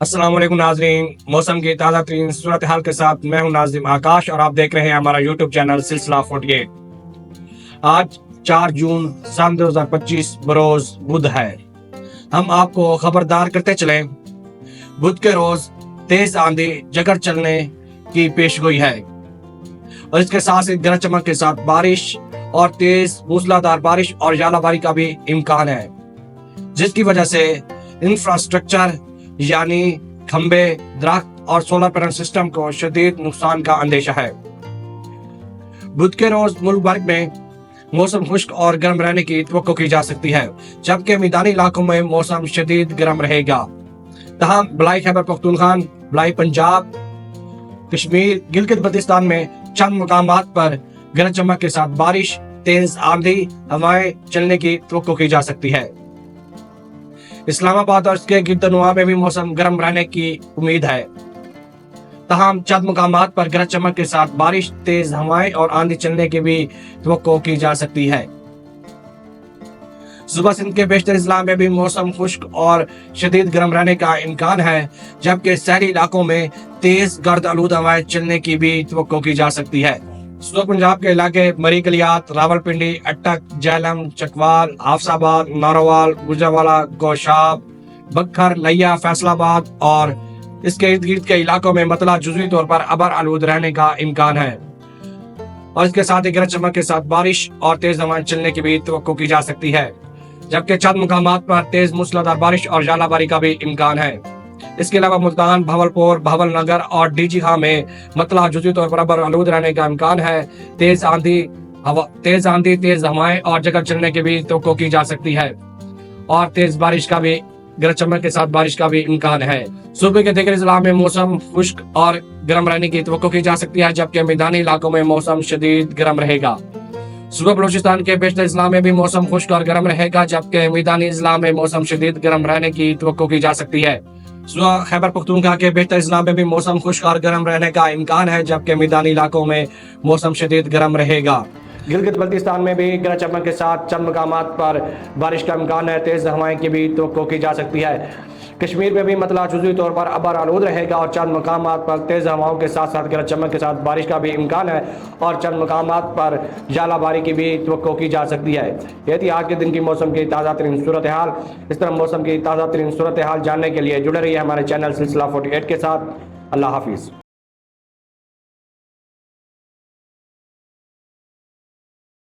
السلام علیکم ناظرین، موسم کی تازہ ترین صورتحال کے ساتھ میں ہوں ناظم آکاش اور آپ دیکھ رہے ہیں ہمارا یوٹیوب چینل سلسلہ 48۔ آج 4 جون سن 2025 بروز بدھ ہے۔ ہم آپ کو خبردار کرتے چلیں، بدھ کے روز تیز آندھی جگڑ چلنے کی پیشگوئی ہے اور اس کے ساتھ گرج چمک کے ساتھ بارش اور تیز موسلادھار بارش اور ژالہ باری کا بھی امکان ہے، جس کی وجہ سے انفراسٹرکچر یعنی کھمبے، درخت اور سولر پینل سسٹم کو شدید نقصان کا اندیشہ ہے۔ بدھ کے روز ملک بھر میں موسم خشک اور گرم رہنے کی توقع کی جا سکتی ہے، جبکہ میدانی علاقوں میں موسم شدید گرم رہے گا۔ تاہم بلائی خیبر پختونخوا، بلائی پنجاب، کشمیر، گلگت بلتستان میں چند مقامات پر گرج چمک کے ساتھ بارش، تیز آندھی ہوائیں چلنے کی توقع کی جا سکتی ہے۔ اسلام آباد اور اس کے گرد و نواح میں بھی موسم گرم رہنے کی امید ہے، تاہم چند مقامات پر گرج چمک کے ساتھ بارش، تیز ہوائیں اور آندھی چلنے کی بھی توقع کی جا سکتی ہے۔ صوبہ سندھ کے بیشتر اضلاع میں بھی موسم خشک اور شدید گرم رہنے کا امکان ہے، جبکہ شہری علاقوں میں تیز گرد آلود ہوائیں چلنے کی بھی توقع کی جا سکتی ہے۔ صوبہ پنجاب کے علاقے مری کلیات، راولپنڈی، اٹک، جہلم، چکوال، حافظ آباد، نارووال، گجرانوالہ، گوشاب، بکھر، لیا، فیصل آباد اور اس کے ارد گرد کے علاقوں میں مطلع جزوی طور پر ابر آلود رہنے کا امکان ہے اور اس کے ساتھ ہی گرج چمک کے ساتھ بارش اور تیز ہوائیں چلنے کی بھی توقع کی جا سکتی ہے، جبکہ چند مقامات پر تیز موسلادھار بارش اور ژالہ باری کا بھی امکان ہے۔ اس کے علاوہ ملتان، بھاولپور، بھاول نگر اور ڈی جی خاں میں مطلع جزوی طور پر ابر آلود رہنے کا امکان ہے۔ تیز آندھی، تیز ہوائیں اور جگڑ چلنے کی بھی توقع کی جا سکتی ہے اور تیز بارش کا بھی، گرج چمک کے ساتھ بارش کا بھی امکان ہے۔ صوبے کے دیگر اضلاع میں موسم خشک اور گرم رہنے کی توقع کی جا سکتی ہے، جبکہ میدانی علاقوں میں موسم شدید گرم رہے گا۔ صوبہ بلوچستان کے بیشتر اضلاع میں بھی موسم خشک اور گرم رہے گا، جبکہ میدانی اضلاع میں موسم شدید گرم رہنے کی توقع کی جا سکتی ہے۔ صوبہ خیبر پختونخوا کے بیشتر اضلاع میں بھی موسم خشک اور گرم رہنے کا امکان ہے، جبکہ میدانی علاقوں میں موسم شدید گرم رہے گا۔ گلگت بلتستان میں بھی گرج چمک کے ساتھ چند مقامات پر بارش کا امکان ہے، تیز ہوائیں کی بھی توقع کی جا سکتی ہے۔ کشمیر میں بھی مطلع جزوی طور پر ابر آلود رہے گا اور چند مقامات پر تیز ہواؤں کے ساتھ ساتھ گرج چمک کے ساتھ بارش کا بھی امکان ہے اور چند مقامات پر ژالہ باری کی بھی توقع کی جا سکتی ہے۔ یہ تھی آج کے دن کی موسم کی تازہ ترین صورتحال۔ اس طرح موسم کی تازہ ترین صورتحال جاننے کے لیے جڑے رہیے ہمارے چینل سلسلہ 48 کے ساتھ۔ اللہ حافظ۔